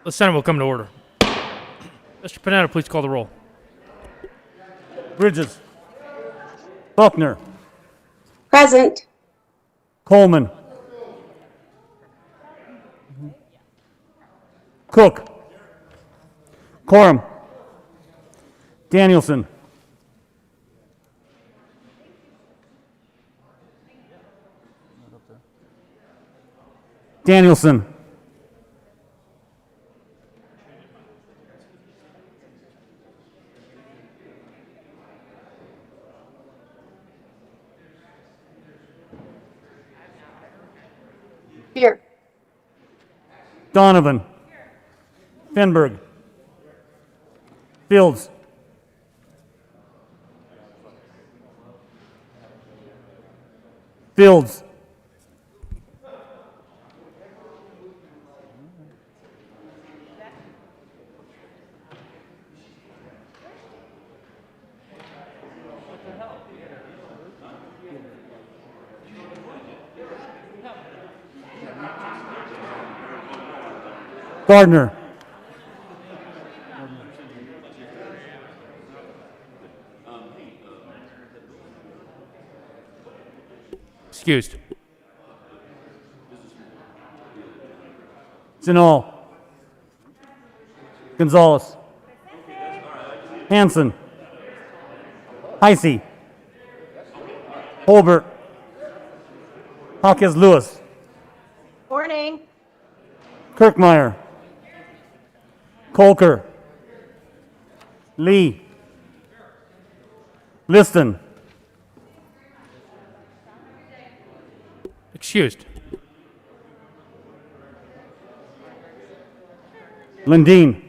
The Senate will come to order. Mr. Panetta, please call the roll. Bridges. Buckner. Present. Coleman. Cook. Coram. Danielson. Danielson. Here. Donovan. Finberg. Fields. Fields. Gardner. Excused. Zinal. Gonzalez. Hanson. Heisey. Holbert. Hawkins Lewis. Morning. Kirkmeyer. Kolker. Lee. Liston. Excused. Lundin.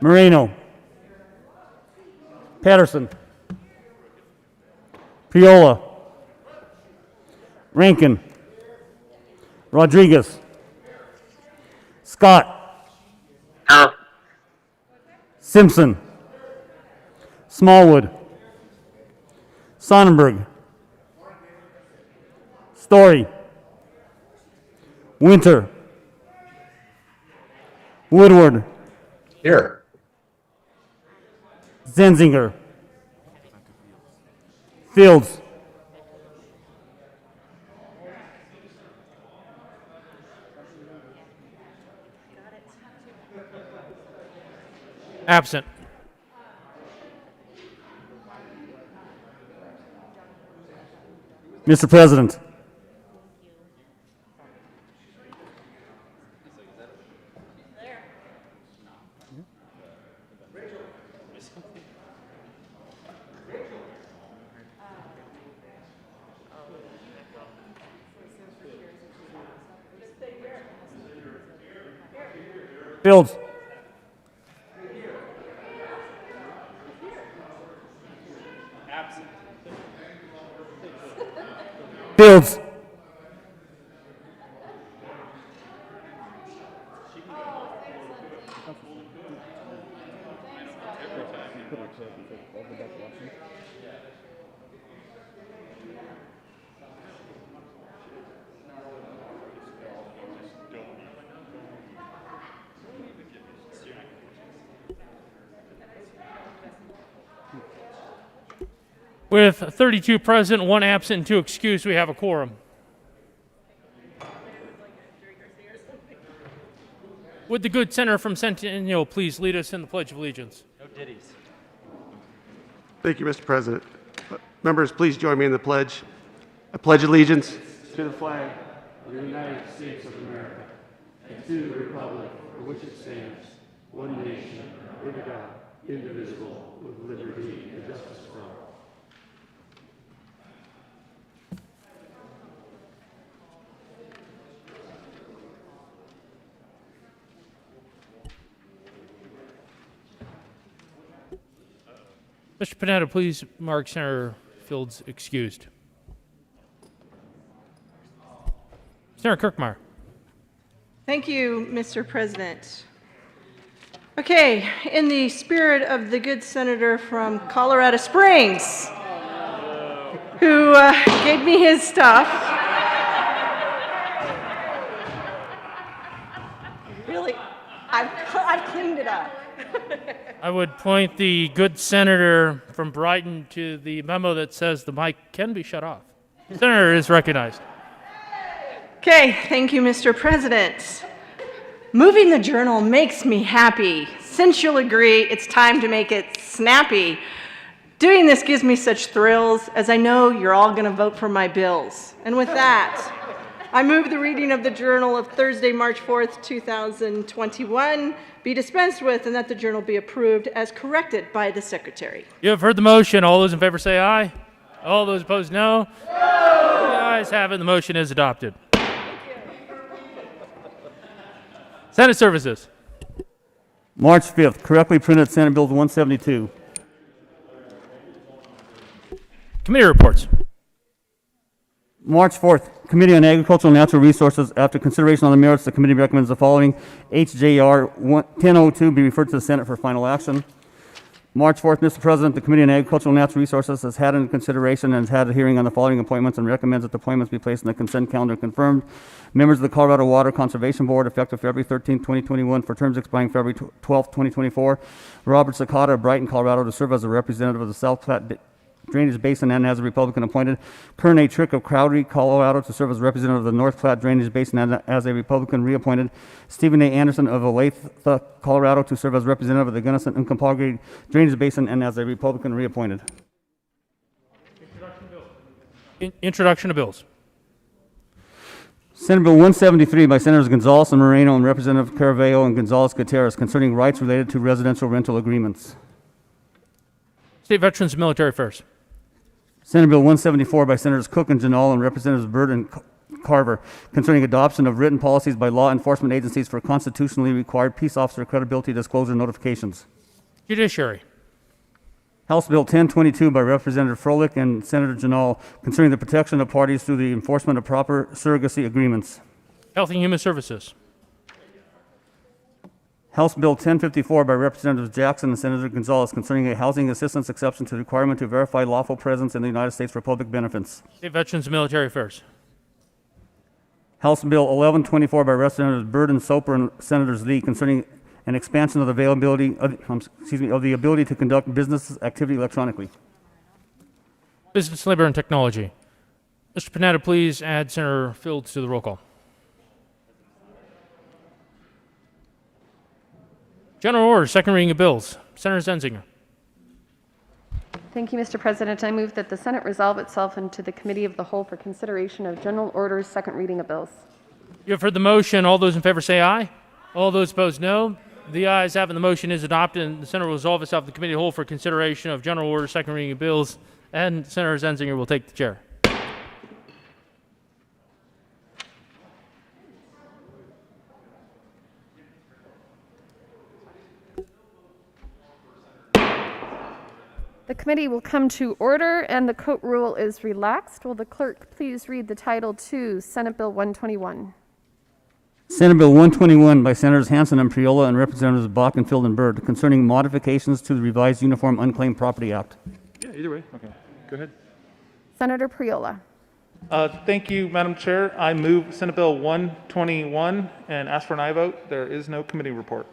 Moreno. Patterson. Priola. Rankin. Rodriguez. Scott. Simpson. Smallwood. Sonnenberg. Story. Winter. Woodward. Here. Zenzinger. Fields. Absent. Mr. President. Fields. Fields. With 32 present, 1 absent, and 2 excused, we have a quorum. Would the good senator from Centennial please lead us in the Pledge of Allegiance? Thank you, Mr. President. Members, please join me in the pledge. I pledge allegiance to the flag of the United States of America and to the republic for which it stands, one nation, under God, indivisible, with liberty and justice for all. Mr. Panetta, please mark Senator Fields excused. Senator Kirkmeyer. Thank you, Mr. President. Okay, in the spirit of the good senator from Colorado Springs, who gave me his stuff. Really, I've cleaned it up. I would point the good senator from Brighton to the memo that says the mic can be shut off. The senator is recognized. Okay, thank you, Mr. President. Moving the journal makes me happy. Since you'll agree, it's time to make it snappy. Doing this gives me such thrills, as I know you're all going to vote for my bills. And with that, I move the reading of the journal of Thursday, March 4th, 2021 be dispensed with, and that the journal be approved as corrected by the secretary. You have heard the motion. All those in favor say aye. All those opposed, no. The ayes have it. The motion is adopted. Senate Services. March 5th, correctly printed Senate Bill 172. Committee reports. March 4th, Committee on Agricultural and Natural Resources. After consideration on the merits, the committee recommends the following: HJR 1002 be referred to the Senate for final action. March 4th, Mr. President, the Committee on Agricultural and Natural Resources has had in consideration and has had a hearing on the following appointments and recommends that the appointments be placed in the consent calendar and confirmed. Members of the Colorado Water Conservation Board, effective February 13, 2021, for terms expiring February 12, 2024. Robert Sakata of Brighton, Colorado, to serve as a representative of the South Platte Drainage Basin and as a Republican appointed. Kern A. Trick of Crowdy, Colorado, to serve as representative of the North Platte Drainage Basin and as a Republican reappointed. Stephen A. Anderson of Olathe, Colorado, to serve as representative of the Gunnison and Compagre Drainage Basin and as a Republican reappointed. Introduction of bills. Senate Bill 173 by Senators Gonzalez and Moreno and Representative Caraveo and Gonzalez Gutierrez concerning rights related to residential rental agreements. State Veterans and Military Affairs. Senate Bill 174 by Senators Cook and Janal and Representatives Byrd and Carver concerning adoption of written policies by law enforcement agencies for constitutionally required peace officer credibility disclosure notifications. Judiciary. House Bill 1022 by Representative Froelich and Senator Janal concerning the protection of parties through the enforcement of proper surrogacy agreements. Health and Human Services. House Bill 1054 by Representatives Jackson and Senator Gonzalez concerning a housing assistance exception to the requirement to verify lawful presence in the United States for public benefits. State Veterans and Military Affairs. House Bill 1124 by Representatives Byrd and Soper and Senators Lee concerning an expansion of the availability of the ability to conduct business activity electronically. Business, Labor, and Technology. Mr. Panetta, please add Senator Fields to the roll call. General order, second reading of bills. Senator Zenzinger. Thank you, Mr. President. I move that the Senate resolve itself into the Committee of the Whole for consideration of general orders, second reading of bills. You have heard the motion. All those in favor say aye. All those opposed, no. The ayes have it. The motion is adopted, and the Senate will resolve itself in the Committee of the Whole for consideration of general orders, second reading of bills, and Senator Zenzinger will take the chair. The committee will come to order, and the court rule is relaxed. Will the clerk please read the title to Senate Bill 121? Senate Bill 121 by Senators Hansen and Priola and Representatives Bockenfield and Byrd concerning modifications to the revised Uniform Unclaimed Property Act. Yeah, either way. Okay, go ahead. Senator Priola. Thank you, Madam Chair. I move Senate Bill 121 and ask for an aye vote. There is no committee report.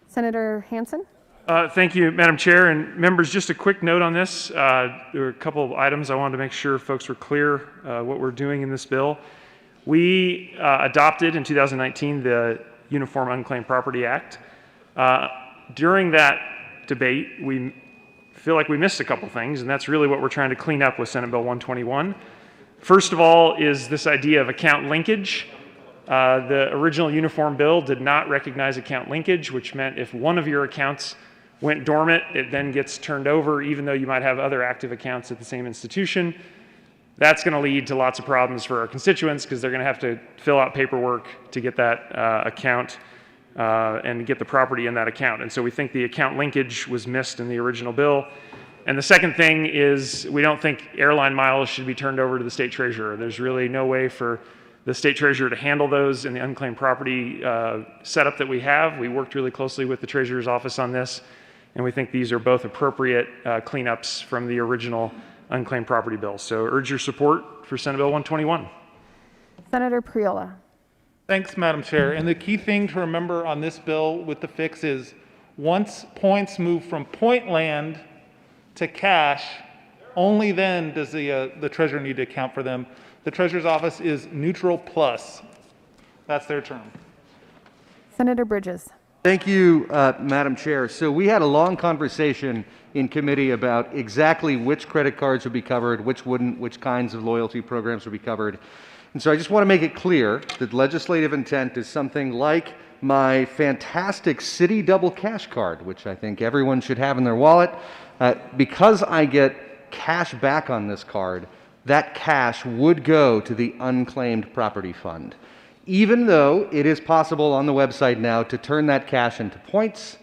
Senator Hansen. Thank you, Madam Chair. And members, just a quick note on this. There were a couple of items I wanted to make sure folks were clear what we're doing in this bill. We adopted in 2019 the Uniform Unclaimed Property Act. During that debate, we feel like we missed a couple things, and that's really what we're trying to clean up with Senate Bill 121. First of all is this idea of account linkage. The original uniform bill did not recognize account linkage, which meant if one of your accounts went dormant, it then gets turned over, even though you might have other active accounts at the same institution. That's going to lead to lots of problems for our constituents because they're going to have to fill out paperwork to get that account and get the property in that account. And so we think the account linkage was missed in the original bill. And the second thing is we don't think airline miles should be turned over to the state treasurer. There's really no way for the state treasurer to handle those in the unclaimed property setup that we have. We worked really closely with the treasurer's office on this, and we think these are both appropriate cleanups from the original unclaimed property bill. So urge your support for Senate Bill 121. Senator Priola. Thanks, Madam Chair. And the key thing to remember on this bill with the fix is once points move from point land to cash, only then does the treasurer need to account for them. The treasurer's office is neutral plus. That's their term. Senator Bridges. Thank you, Madam Chair. So we had a long conversation in committee about exactly which credit cards would be covered, which wouldn't, which kinds of loyalty programs would be covered. And so I just want to make it clear that legislative intent is something like my fantastic Citi Double Cash card, which I think everyone should have in their wallet. Because I get cash back on this card, that cash would go to the unclaimed property fund. Even though it is possible on the website now to turn that cash into points,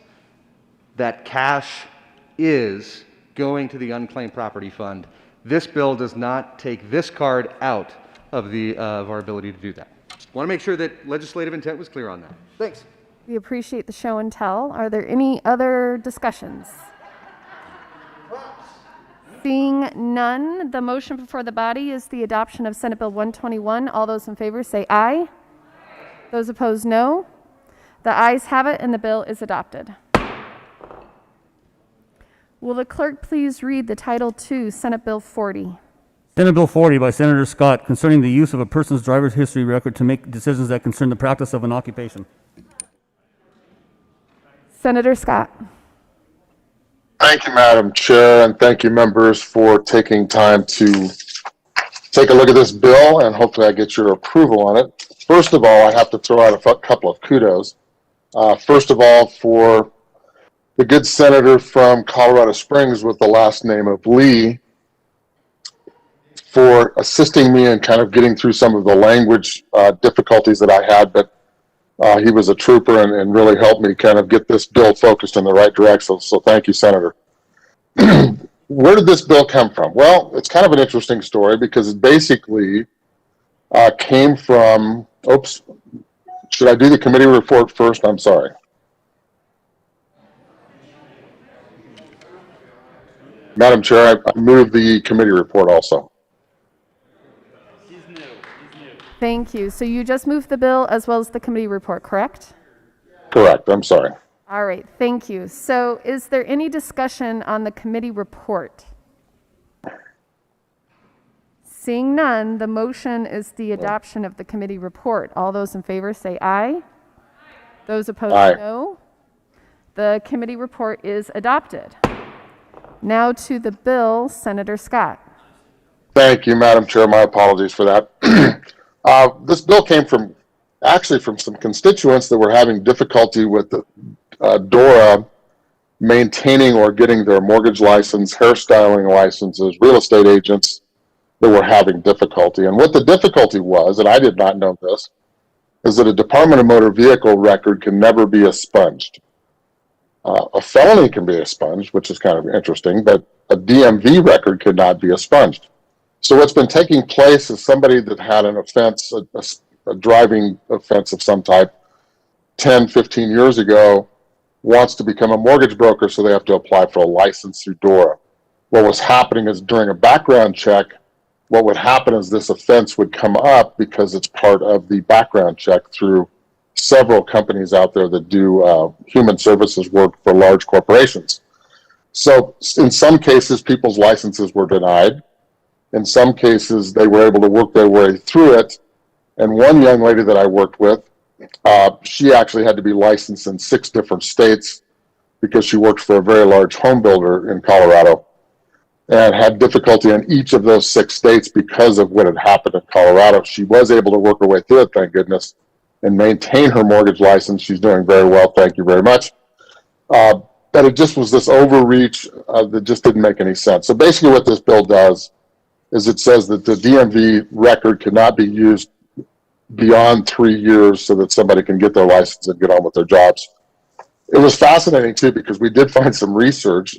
that cash is going to the unclaimed property fund. This bill does not take this card out of our ability to do that. Want to make sure that legislative intent was clear on that. Thanks. We appreciate the show and tell. Are there any other discussions? Seeing none, the motion before the body is the adoption of Senate Bill 121. All those in favor say aye. Those opposed, no. The ayes have it, and the bill is adopted. Will the clerk please read the title to Senate Bill 40? Senate Bill 40 by Senator Scott concerning the use of a person's driver's history record to make decisions that concern the practice of an occupation. Senator Scott. Thank you, Madam Chair, and thank you, members, for taking time to take a look at this bill, and hopefully I get your approval on it. First of all, I have to throw out a couple of kudos. First of all, for the good senator from Colorado Springs with the last name of Lee for assisting me in kind of getting through some of the language difficulties that I had, but he was a trooper and really helped me kind of get this bill focused in the right direction. So thank you, Senator. Where did this bill come from? Well, it's kind of an interesting story because it basically came from, oops, should I do the committee report first? I'm sorry. Madam Chair, I move the committee report also. Thank you. So you just moved the bill as well as the committee report, correct? Correct, I'm sorry. All right, thank you. So is there any discussion on the committee report? Seeing none, the motion is the adoption of the committee report. All those in favor say aye. Those opposed, Aye. no. The committee report is adopted. Now to the bill, Senator Scott. Thank you, Madam Chair. My apologies for that. This bill came from, actually from some constituents that were having difficulty with the DORA maintaining or getting their mortgage license, hairstyling licenses, real estate agents that were having difficulty. And what the difficulty was, and I did not know this, is that a Department of Motor Vehicle record can never be expunged. A felony can be expunged, which is kind of interesting, but a DMV record could not be expunged. So what's been taking place is somebody that had an offense, a driving offense of some type 10, 15 years ago, wants to become a mortgage broker, so they have to apply for a license through DORA. What was happening is during a background check, what would happen is this offense would come up because it's part of the background check through several companies out there that do human services work for large corporations. So in some cases, people's licenses were denied. In some cases, they were able to work their way through it. And one young lady that I worked with, she actually had to be licensed in 6 different states because she worked for a very large home builder in Colorado and had difficulty in each of those 6 states because of what had happened in Colorado. She was able to work her way through it, thank goodness, and maintain her mortgage license. She's doing very well, thank you very much. But it just was this overreach that just didn't make any sense. So basically what this bill does is it says that the DMV record cannot be used beyond 3 years so that somebody can get their license and get on with their jobs. It was fascinating too because we did find some research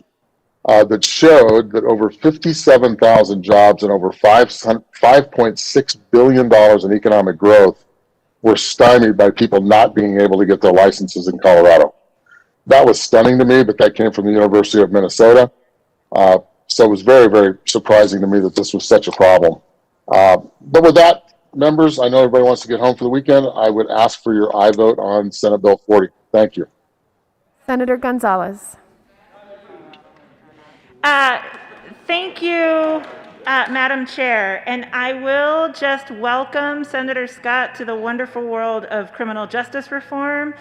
that showed that over 57,000 jobs and over $5.6 billion in economic growth were stymied by people not being able to get their licenses in Colorado. That was stunning to me, but that came from the University of Minnesota. So it was very, very surprising to me that this was such a problem. But with that, members, I know everybody wants to get home for the weekend. I would ask for your aye vote on Senate Bill 40. Thank you. Senator Gonzalez. Thank you, Madam Chair. And I will just welcome Senator Scott to the wonderful world of criminal justice reform.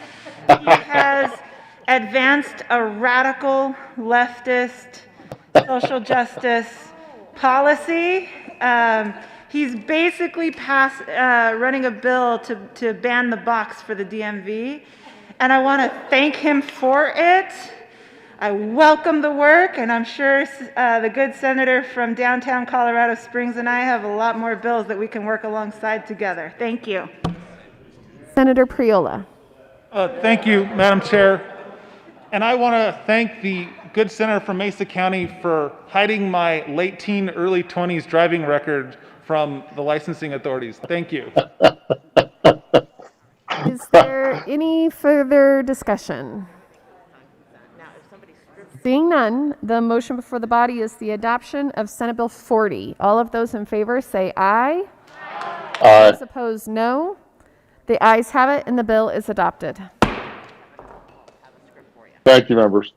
He has advanced a radical leftist social justice policy. He's basically running a bill to ban the box for the DMV. And I want to thank him for it. I welcome the work, and I'm sure the good senator from downtown Colorado Springs and I have a lot more bills that we can work alongside together. Thank you. Senator Priola. Thank you, Madam Chair. And I want to thank the good senator from Mesa County for hiding my late teen, early 20s driving record from the licensing authorities. Thank you. Is there any further discussion? Seeing none, the motion before the body is the adoption of Senate Bill 40. All of those in favor say aye. Aye. Those opposed, no. The ayes have it, and the bill is adopted. Thank you, members.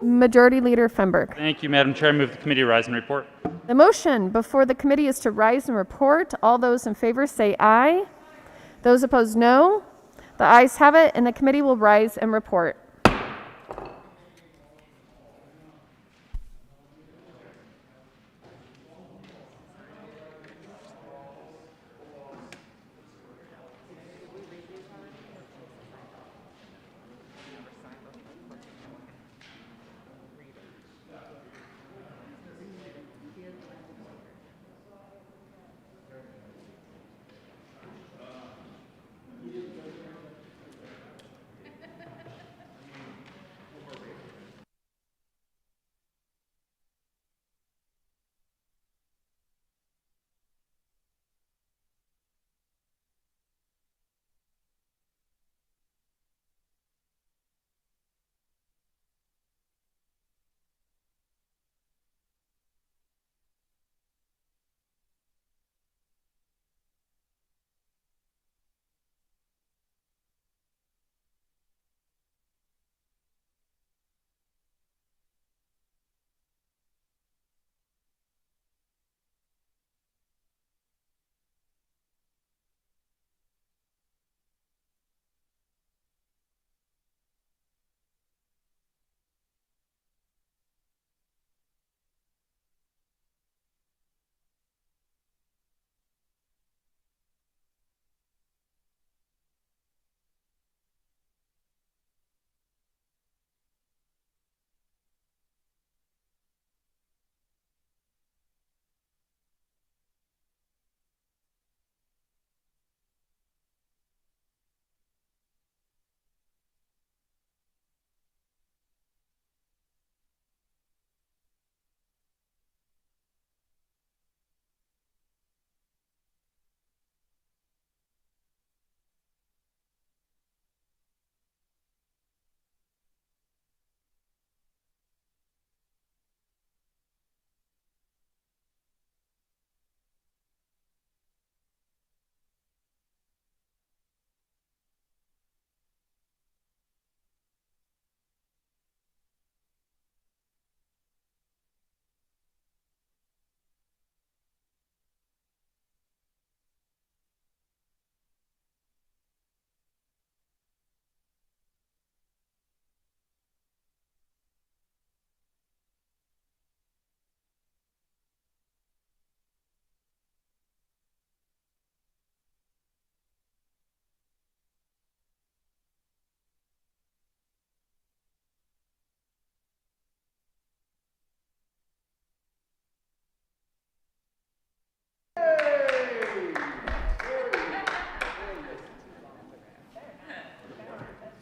Majority Leader Fenberg. Thank you, Madam Chair. I move the committee rise and report. The motion before the committee is to rise and report. All those in favor say aye. Those opposed, no. The ayes have it, and the committee will rise and report.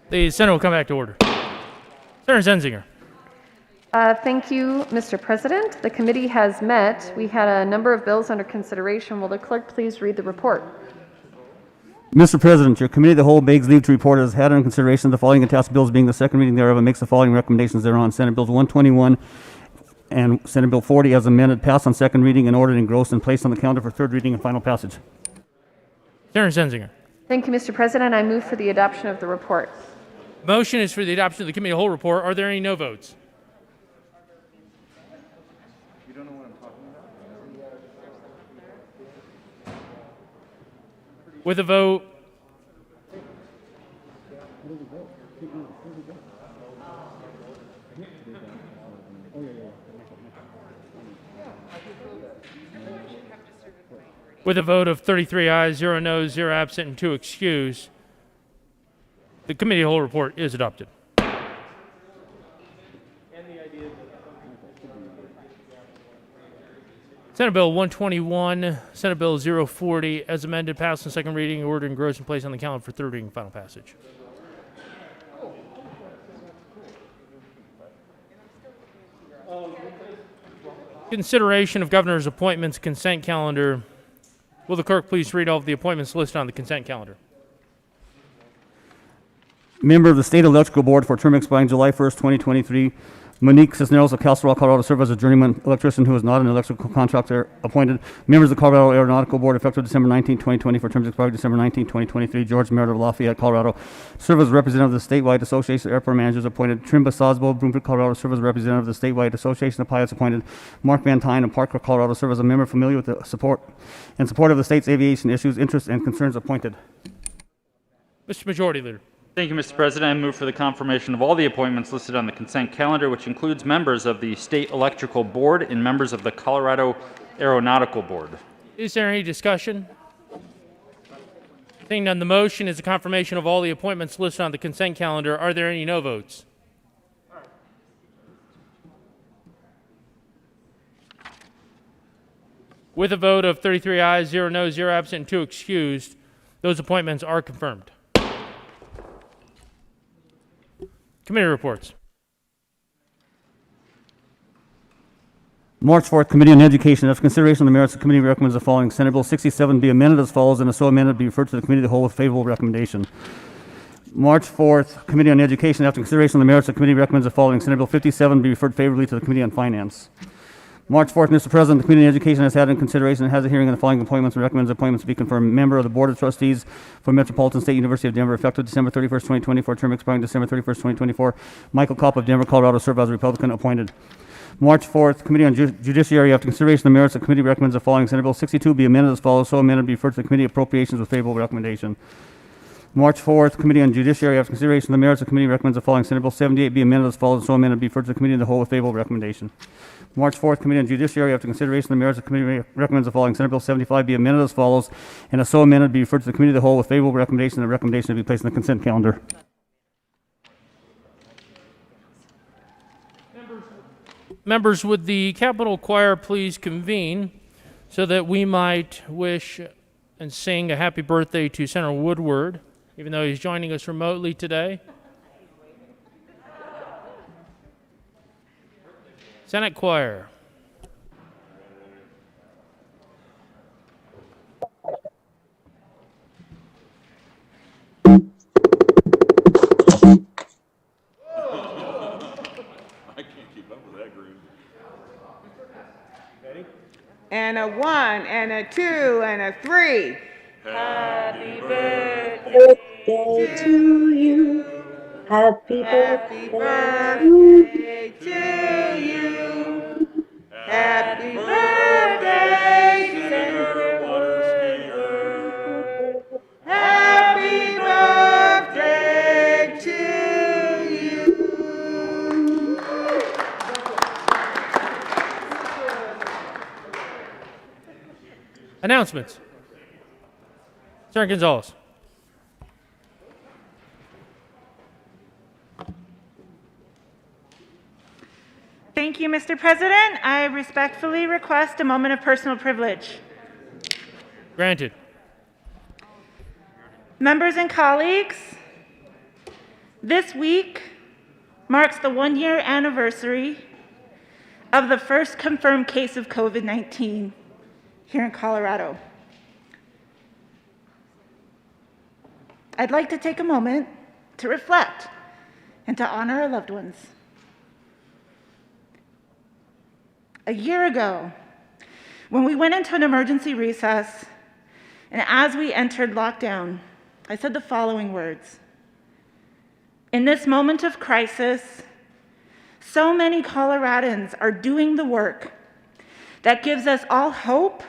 The Senate will come back to order. Senator Zenzinger. Thank you, Mr. President. The committee has met. We had a number of bills under consideration. Will the clerk please read the report? Mr. President, your committee of the whole begs leave to report has had under consideration the following attached bills being the second reading thereof and makes the following recommendations thereon. Senate Bills 121 and Senate Bill 40 as amended, passed on second reading and ordered engrossed and placed on the calendar for third reading and final passage. Senator Zenzinger. Thank you, Mr. President. I move for the adoption of the report. Motion is for the adoption of the committee of the whole report. Are there any no votes? With a vote. With a vote of 33 ayes, 0 noes, 0 absent, and 2 excused, the committee of the whole report is adopted. Senate Bill 121, Senate Bill 040, as amended, passed on second reading, ordered engrossed and placed on the calendar for third reading and final passage. Consideration of governor's appointments consent calendar. Will the clerk please read all of the appointments listed on the consent calendar? Member of the State Electrical Board for a term expiring July 1st, 2023, Monique Cisneros of Castle Rock, Colorado, serve as a journeyman electrician who is not an electrical contractor appointed. Members of the Colorado Aeronautical Board, effective December 19, 2020, for terms expiring December 19, 2023, George Merritt of Lafayette, Colorado, serve as representative of the Statewide Association of Airport Managers appointed. Trimba Sosbo, Broomfield, Colorado, serve as representative of the Statewide Association of Pilots appointed. Mark Van Tyne of Parker, Colorado, serve as a member familiar with the support of the state's aviation issues, interests, and concerns appointed. Mr. Majority Leader. Thank you, Mr. President. I move for the confirmation of all the appointments listed on the consent calendar, which includes members of the State Electrical Board and members of the Colorado Aeronautical Board. Is there any discussion? Seeing none, the motion is a confirmation of all the appointments listed on the consent calendar. Are there any no votes? With a vote of 33 ayes, 0 noes, 0 absent, and 2 excused, those appointments are confirmed. Committee reports. March 4th, Committee on Education. After consideration of the merits, the committee recommends the following. Senate Bill 67 be amended as follows, and if so amended, be referred to the committee of the whole with favorable recommendation. March 4th, Committee on Education. After consideration of the merits, the committee recommends the following. Senate Bill 57 be referred favorably to the Committee on Finance. March 4th, Mr. President, the Committee on Education has had in consideration and has a hearing on the following appointments and recommends appointments to be confirmed. Member of the Board of Trustees for Metropolitan State University of Denver, effective December 31st, 2020, for a term expiring December 31st, 2024. Michael Kopp of Denver, Colorado, serve as a Republican appointed. March 4th, Committee on Judiciary. After consideration of the merits, the committee recommends the following. Senate Bill 62 be amended as follows. So amended, be referred to the Committee on Appropriations with favorable recommendation. March 4th, Committee on Judiciary. After consideration of the merits, the committee recommends the following. Senate Bill 78 be amended as follows. So amended, be referred to the Committee on the whole with favorable recommendation. March 4th, Committee on Judiciary. After consideration of the merits, the committee recommends the following. Senate Bill 75 be amended as follows, and as so amended, be referred to the Committee of the whole with favorable recommendation, and the recommendation to be placed on the consent calendar. Members, would the Capitol Choir please convene so that we might wish and sing a happy birthday to Senator Woodward, even though he's joining us remotely today. Senate Choir. And a 1, and a 2, and a 3. Happy birthday To you. Happy Happy birthday. birthday to you. Happy birthday, Senator Woodward. Happy birthday to you. Announcements. Senator Gonzalez. Thank you, Mr. President. I respectfully request a moment of personal privilege. Granted. Members and colleagues, This week marks the 1-year anniversary of the first confirmed case of COVID-19 here in Colorado. I'd like to take a moment to reflect and to honor our loved ones. A year ago, when we went into an emergency recess, and as we entered lockdown, I said the following words: "In this moment of crisis, so many Coloradans are doing the work that gives us all hope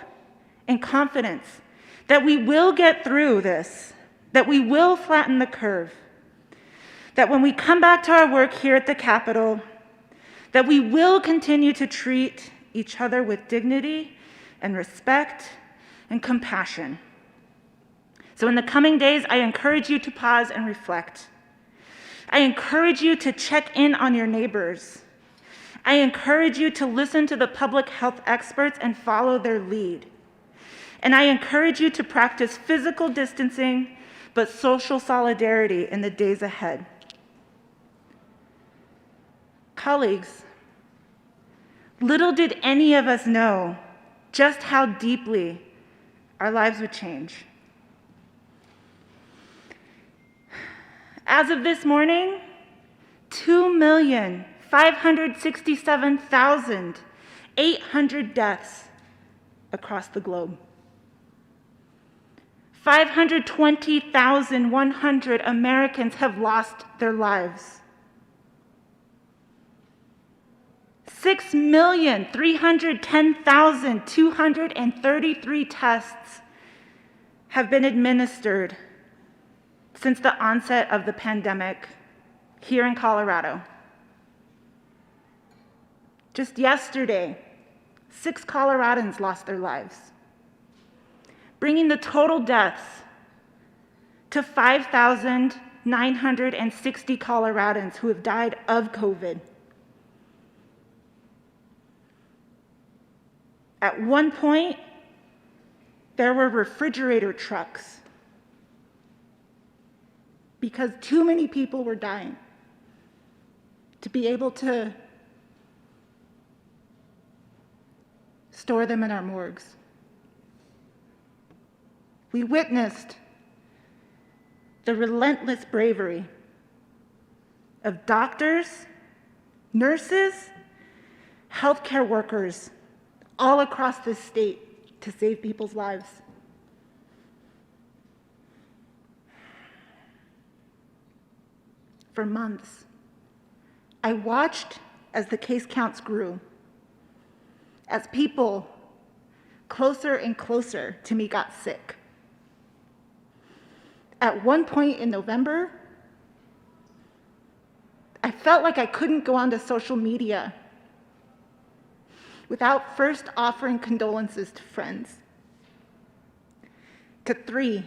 and confidence that we will get through this, that we will flatten the curve, that when we come back to our work here at the Capitol, that we will continue to treat each other with dignity and respect and compassion." So in the coming days, I encourage you to pause and reflect. I encourage you to check in on your neighbors. I encourage you to listen to the public health experts and follow their lead. And I encourage you to practice physical distancing, but social solidarity in the days ahead. Colleagues, little did any of us know just how deeply our lives would change. As of this morning, 2,567,800 deaths across the globe. 520,100 Americans have lost their lives. 6,310,233 tests have been administered since the onset of the pandemic here in Colorado. Just yesterday, 6 Coloradans lost their lives, bringing the total deaths to 5,960 Coloradans who have died of COVID. At one point, there were refrigerator trucks because too many people were dying to be able to store them in our morgues. We witnessed the relentless bravery of doctors, nurses, healthcare workers all across this state to save people's lives. For months, I watched as the case counts grew, as people closer and closer to me got sick. At one point in November, I felt like I couldn't go onto social media without first offering condolences to friends, to 3,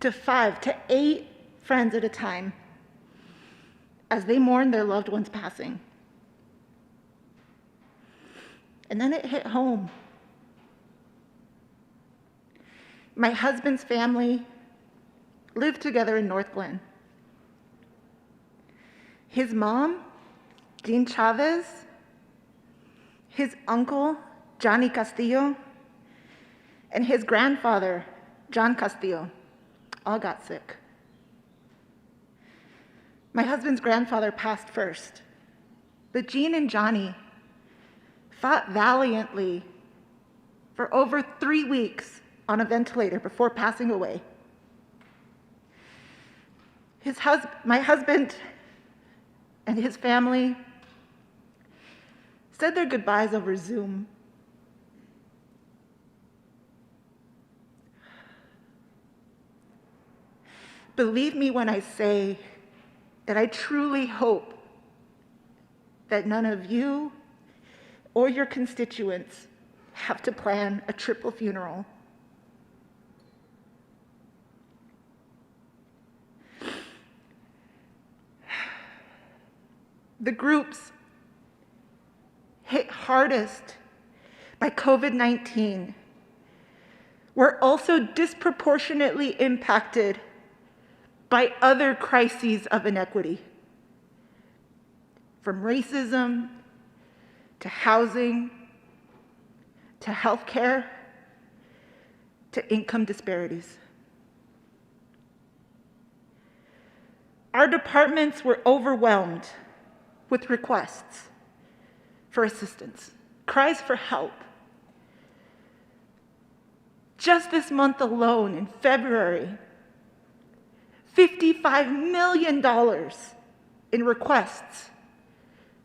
to 5, to 8 friends at a time, as they mourn their loved one's passing. And then it hit home. My husband's family lived together in North Glen. His mom, Jean Chavez, his uncle, Johnny Castillo, and his grandfather, John Castillo, all got sick. My husband's grandfather passed first, but Jean and Johnny fought valiantly for over 3 weeks on a ventilator before passing away. My husband and his family said their goodbyes over Zoom. Believe me when I say that I truly hope that none of you or your constituents have to plan a triple funeral. The groups hit hardest by COVID-19 were also disproportionately impacted by other crises of inequity, from racism to housing to healthcare to income disparities. Our departments were overwhelmed with requests for assistance, cries for help. Just this month alone, in February, $55 million in requests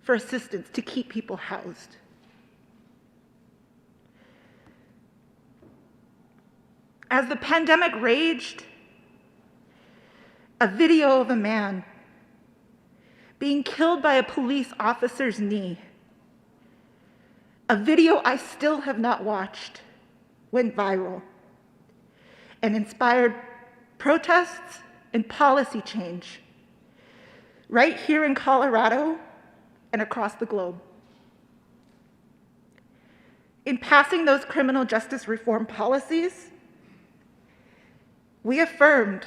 for assistance to keep people housed. As the pandemic raged, a video of a man being killed by a police officer's knee, a video I still have not watched, went viral and inspired protests and policy change right here in Colorado and across the globe. In passing those criminal justice reform policies, we affirmed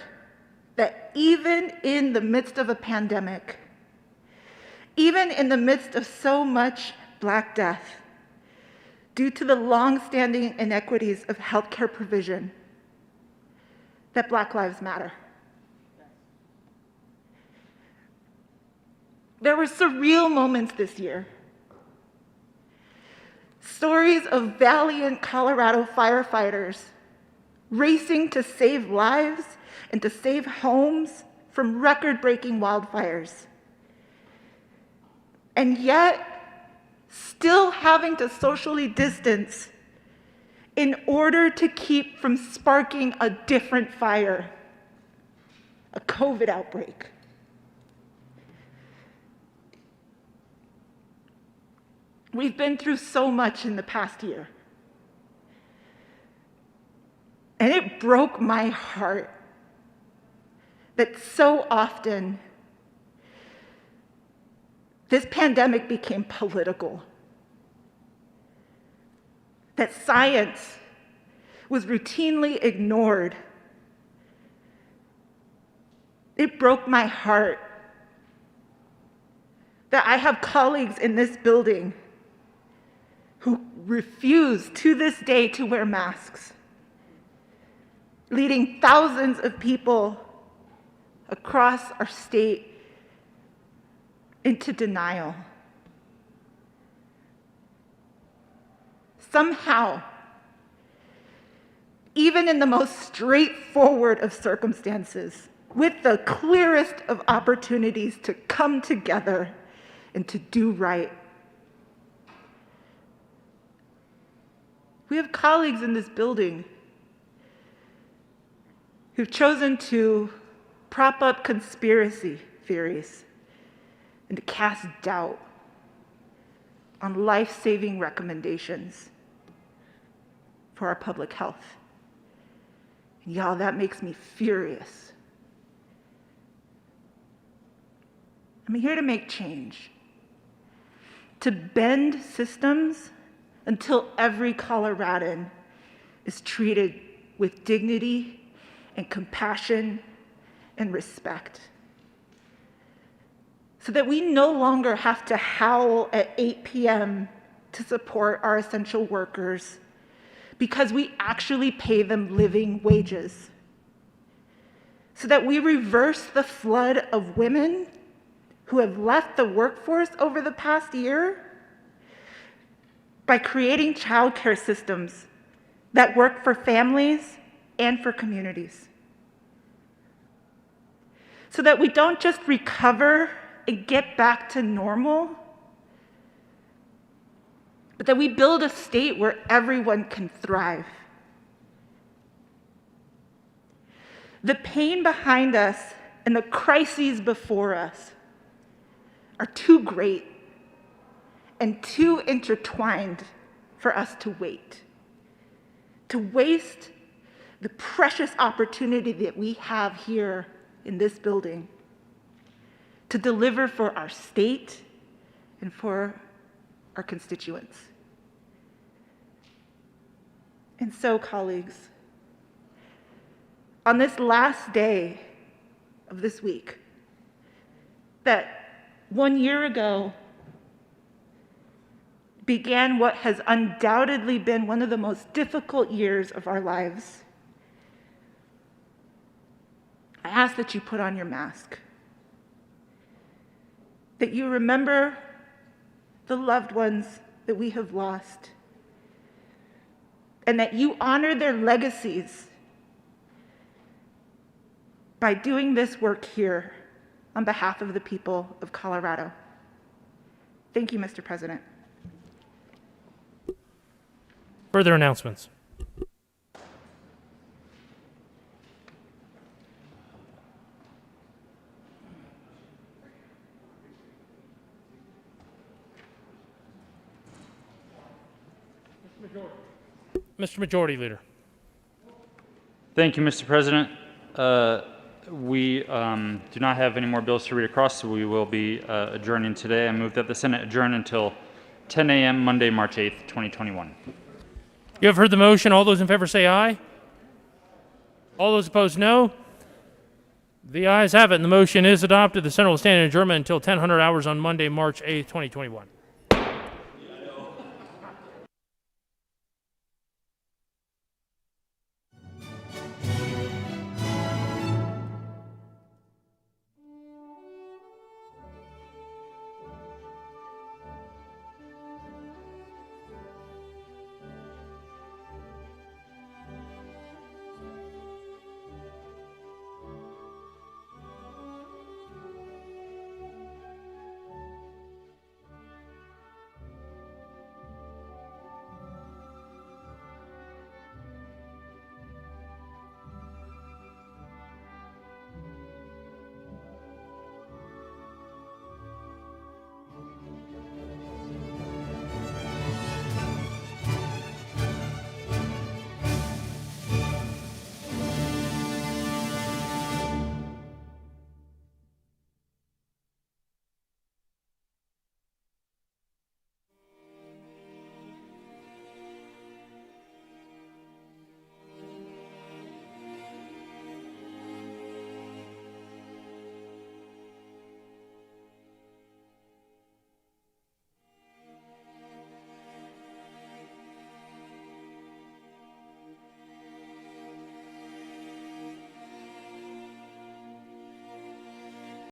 that even in the midst of a pandemic, even in the midst of so much Black death, due to the long-standing inequities of healthcare provision, that Black lives matter. There were surreal moments this year. Stories of valiant Colorado firefighters racing to save lives and to save homes from record-breaking wildfires. And yet, still having to socially distance in order to keep from sparking a different fire, a COVID outbreak. We've been through so much in the past year. And it broke my heart that so often this pandemic became political, that science was routinely ignored. It broke my heart that I have colleagues in this building who refuse to this day to wear masks, leading thousands of people across our state into denial. Somehow, even in the most straightforward of circumstances, with the clearest of opportunities to come together and to do right, we have colleagues in this building who've chosen to prop up conspiracy theories and to cast doubt on life-saving recommendations for our public health. And y'all, that makes me furious. I'm here to make change, to bend systems until every Coloradan is treated with dignity and compassion and respect, so that we no longer have to howl at 8 p.m. to support our essential workers because we actually pay them living wages, so that we reverse the flood of women who have left the workforce over the past year by creating childcare systems that work for families and for communities. So that we don't just recover and get back to normal, but that we build a state where everyone can thrive. The pain behind us and the crises before us are too great and too intertwined for us to waste the precious opportunity that we have here in this building to deliver for our state and for our constituents. And so, colleagues, on this last day of this week that 1 year ago began what has undoubtedly been one of the most difficult years of our lives. I ask that you put on your mask, that you remember the loved ones that we have lost, and that you honor their legacies by doing this work here on behalf of the people of Colorado. Thank you, Mr. President. Further announcements. Mr. Majority Leader. Thank you, Mr. President. We do not have any more bills to read across, so we will be adjourning today. I move that the Senate adjourn until 10 a.m. Monday, March 8th, 2021. You have heard the motion. All those in favor say aye. All those opposed, no. The ayes have it, and the motion is adopted. The Senate will stand in adjournment until 10:00 hours on Monday, March 8th, 2021.